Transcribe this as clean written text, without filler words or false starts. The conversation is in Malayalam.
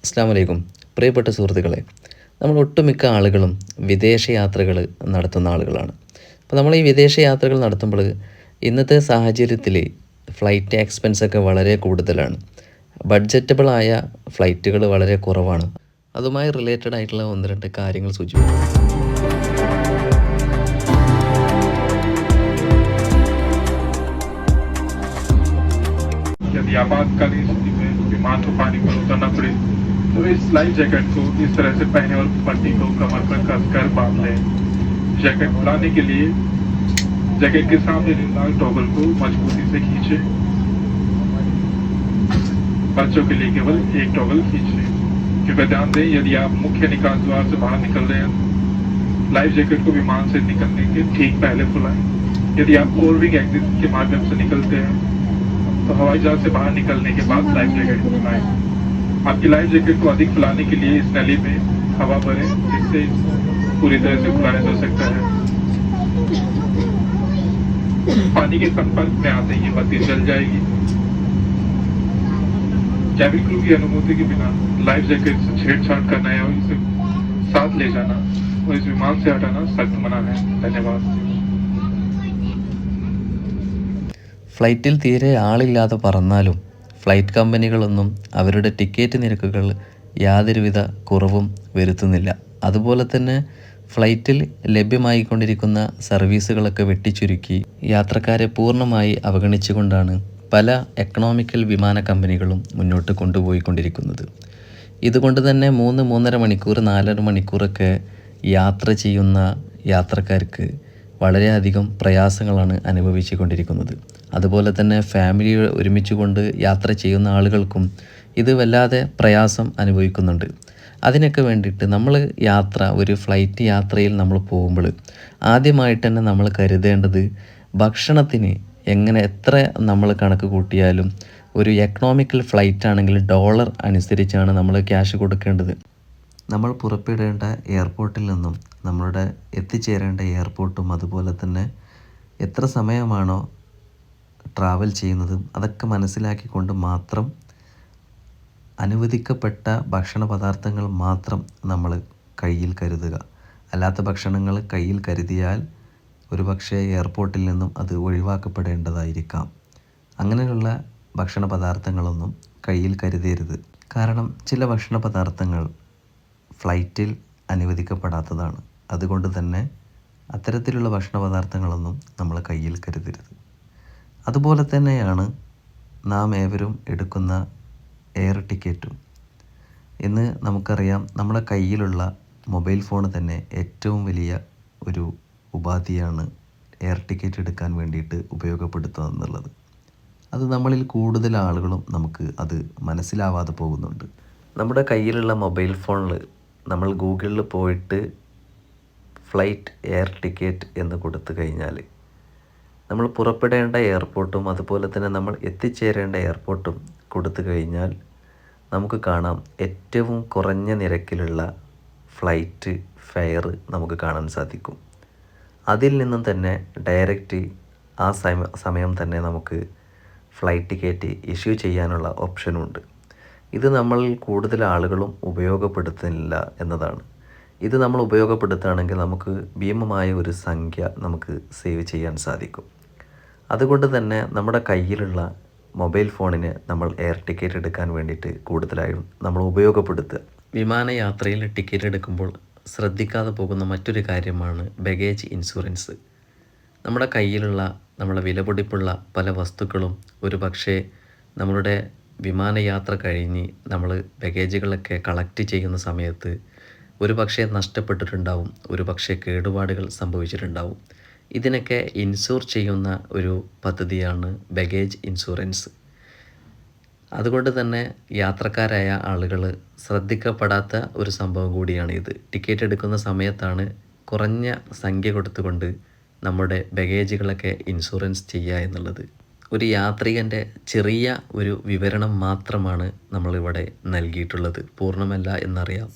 അസ്സാം വലൈക്കും. പ്രിയപ്പെട്ട സുഹൃത്തുക്കളെ, നമ്മൾ ഒട്ടുമിക്ക ആളുകളും വിദേശ യാത്രകൾ നടത്തുന്ന ആളുകളാണ്. അപ്പോൾ നമ്മൾ ഈ വിദേശ യാത്രകൾ നടത്തുമ്പോൾ ഇന്നത്തെ സാഹചര്യത്തിൽ ഫ്ലൈറ്റ് എക്സ്പെൻസൊക്കെ വളരെ കൂടുതലാണ്. ബഡ്ജറ്റബിളായ ഫ്ലൈറ്റുകൾ വളരെ കുറവാണ്. അതുമായി റിലേറ്റഡ് ആയിട്ടുള്ള ഒന്ന് രണ്ട് കാര്യങ്ങൾ സൂചിപ്പിക്കും. यदि आपातकालीन स्थिति में विमान को पानी पर उतरना पड़े तो इस लाइफ जैकेट को इस तरह से पहने और पट्टी को कमर पर कसकर बांध लें। जैकेट खुलाने के लिए जैकेट के सामने लाल टॉगल को मजबूती से खींचें। बच्चों के लिए केवल एक टॉगल खींचें। कृपया ध्यान दें, यदि आप मुख्य निकास द्वार से बाहर निकल रहे हैं, लाइफ जैकेट को विमान से निकलने के ठीक पहले खुलाएं। यदि आप ओवरविंग एग्जिट के माध्यम से निकलते हैं तो हवाई जहाज से बाहर निकलने के बाद लाइफ जैकेट को फुलाएं। आपकी लाइफ जैकेट को अधिक फुलाने के लिए इस नली में हवा भरें, जिससे पूरी तरह से फुलाया जा सकता है। पानी के संपर्क में आते ही बत्ती जल जाएगी। कैबिन क्रू की अनुमति के बिना लाइफ जैकेट से छेड़छाड़ करना या इसे साथ ले जाना और इस विमान से हटाना सख्त मना है। धन्यवाद। ഫ്ലൈറ്റിൽ തീരെ ആളില്ലാതെ പറന്നാലും ഫ്ലൈറ്റ് കമ്പനികളൊന്നും അവരുടെ ടിക്കറ്റ് നിരക്കുകൾ യാതൊരുവിധ കുറവും വരുത്തുന്നില്ല. അതുപോലെ തന്നെ ഫ്ലൈറ്റിൽ ലഭ്യമായിക്കൊണ്ടിരിക്കുന്ന സർവീസുകളൊക്കെ വെട്ടിച്ചുരുക്കി യാത്രക്കാരെ പൂർണ്ണമായി അവഗണിച്ചുകൊണ്ടാണ് പല എക്കണോമിക്കൽ വിമാന കമ്പനികളും മുന്നോട്ട് കൊണ്ടുപോയിക്കൊണ്ടിരിക്കുന്നത്. ഇതുകൊണ്ട് തന്നെ 3-3.5 മണിക്കൂർ 4 മണിക്കൂറൊക്കെ യാത്ര ചെയ്യുന്ന യാത്രക്കാർക്ക് വളരെയധികം പ്രയാസങ്ങളാണ് അനുഭവിച്ചു കൊണ്ടിരിക്കുന്നത്. അതുപോലെ തന്നെ ഫാമിലി ഒരുമിച്ച് കൊണ്ട് യാത്ര ചെയ്യുന്ന ആളുകൾക്കും ഇത് വല്ലാതെ പ്രയാസം അനുഭവിക്കുന്നുണ്ട്. അതിനൊക്കെ വേണ്ടിയിട്ട് നമ്മൾ ഒരു ഫ്ലൈറ്റ് യാത്രയിൽ നമ്മൾ പോകുമ്പോൾ ആദ്യമായിട്ട് തന്നെ നമ്മൾ കരുതേണ്ടത് ഭക്ഷണത്തിന് എത്ര നമ്മൾ കണക്ക് കൂട്ടിയാലും ഒരു എക്കണോമിക്കൽ ഫ്ലൈറ്റ് ആണെങ്കിൽ ഡോളർ അനുസരിച്ചാണ് നമ്മൾ ക്യാഷ് കൊടുക്കേണ്ടത്. നമ്മൾ പുറപ്പെടേണ്ട എയർപോർട്ടിൽ നിന്നും നമ്മളുടെ എത്തിച്ചേരേണ്ട എയർപോർട്ടും അതുപോലെ തന്നെ എത്ര സമയമാണോ ട്രാവൽ ചെയ്യുന്നതും അതൊക്കെ മനസ്സിലാക്കിക്കൊണ്ട് മാത്രം അനുവദിക്കപ്പെട്ട ഭക്ഷണ പദാർത്ഥങ്ങൾ മാത്രം നമ്മൾ കയ്യിൽ കരുതുക. അല്ലാത്ത ഭക്ഷണങ്ങൾ കയ്യിൽ കരുതിയാൽ ഒരുപക്ഷെ എയർപോർട്ടിൽ നിന്നും അത് ഒഴിവാക്കപ്പെടേണ്ടതായിരിക്കാം. അങ്ങനെയുള്ള ഭക്ഷണ പദാർത്ഥങ്ങളൊന്നും കയ്യിൽ കരുതരുത്. കാരണം ചില ഭക്ഷണ പദാർത്ഥങ്ങൾ ഫ്ലൈറ്റിൽ അനുവദിക്കപ്പെടാത്തതാണ്. അതുകൊണ്ട് തന്നെ അത്തരത്തിലുള്ള ഭക്ഷണ പദാർത്ഥങ്ങളൊന്നും നമ്മൾ കയ്യിൽ കരുതരുത്. അതുപോലെ തന്നെയാണ് നാം ഏവരും എടുക്കുന്ന എയർ ടിക്കറ്റും. ഇന്ന് നമുക്കറിയാം, നമ്മുടെ കയ്യിലുള്ള മൊബൈൽ ഫോൺ തന്നെ ഏറ്റവും വലിയ ഒരു ഉപാധിയാണ് എയർ ടിക്കറ്റ് എടുക്കാൻ വേണ്ടിയിട്ട് ഉപയോഗപ്പെടുത്തുക എന്നുള്ളത്. അത് നമ്മളിൽ കൂടുതൽ ആളുകളും നമുക്ക് അത് മനസ്സിലാവാതെ പോകുന്നുണ്ട്. നമ്മുടെ കയ്യിലുള്ള മൊബൈൽ ഫോണിൽ നമ്മൾ ഗൂഗിളിൽ പോയിട്ട് ഫ്ലൈറ്റ് എയർ ടിക്കറ്റ് എന്ന് കൊടുത്തു കഴിഞ്ഞാൽ നമ്മൾ പുറപ്പെടേണ്ട എയർപോർട്ടും അതുപോലെ തന്നെ നമ്മൾ എത്തിച്ചേരേണ്ട എയർപോർട്ടും കൊടുത്തു കഴിഞ്ഞാൽ നമുക്ക് കാണാം ഏറ്റവും കുറഞ്ഞ നിരക്കിലുള്ള ഫ്ലൈറ്റ് ഫെയർ നമുക്ക് കാണാൻ സാധിക്കും. അതിൽ നിന്നും തന്നെ ഡയറക്റ്റ് ആ സമയം തന്നെ നമുക്ക് ഫ്ലൈറ്റ് ടിക്കറ്റ് ഇഷ്യൂ ചെയ്യാനുള്ള ഓപ്ഷനുണ്ട്. ഇത് നമ്മൾ കൂടുതൽ ആളുകളും ഉപയോഗപ്പെടുത്തുന്നില്ല എന്നതാണ്. ഇത് നമ്മൾ ഉപയോഗപ്പെടുത്തുകയാണെങ്കിൽ നമുക്ക് ഭീമമായ ഒരു സംഖ്യ നമുക്ക് സേവ് ചെയ്യാൻ സാധിക്കും. അതുകൊണ്ട് തന്നെ നമ്മുടെ കയ്യിലുള്ള മൊബൈൽ ഫോണിന് നമ്മൾ എയർ ടിക്കറ്റ് എടുക്കാൻ വേണ്ടിയിട്ട് കൂടുതലായും നമ്മൾ ഉപയോഗപ്പെടുത്തുക. വിമാനയാത്രയിൽ ടിക്കറ്റ് എടുക്കുമ്പോൾ ശ്രദ്ധിക്കാതെ പോകുന്ന മറ്റൊരു കാര്യമാണ് ബഗേജ് ഇൻഷുറൻസ്. നമ്മുടെ കയ്യിലുള്ള നമ്മളെ വിലപിടിപ്പുള്ള പല വസ്തുക്കളും ഒരു പക്ഷേ നമ്മളുടെ വിമാനയാത്ര കഴിഞ്ഞ് നമ്മൾ ബഗേജുകളൊക്കെ കളക്ട് ചെയ്യുന്ന സമയത്ത് ഒരു പക്ഷേ നഷ്ടപ്പെട്ടിട്ടുണ്ടാവും, ഒരു പക്ഷേ കേടുപാടുകൾ സംഭവിച്ചിട്ടുണ്ടാവും. ഇതിനൊക്കെ ഇൻഷൂർ ചെയ്യുന്ന ഒരു പദ്ധതിയാണ് ബഗേജ് ഇൻഷുറൻസ്. അതുകൊണ്ട് തന്നെ യാത്രക്കാരായ ആളുകൾ ശ്രദ്ധിക്കപ്പെടാത്ത ഒരു സംഭവം കൂടിയാണ് ഇത്. ടിക്കറ്റ് എടുക്കുന്ന സമയത്താണ് കുറഞ്ഞ സംഖ്യ കൊടുത്തുകൊണ്ട് നമ്മുടെ ബഗേജുകളൊക്കെ ഇൻഷുറൻസ് ചെയ്യുക എന്നുള്ളത്. ഒരു യാത്രികൻ്റെ ചെറിയ ഒരു വിവരണം മാത്രമാണ് നമ്മളിവിടെ നൽകിയിട്ടുള്ളത്, പൂർണ്ണമല്ല എന്നറിയാം.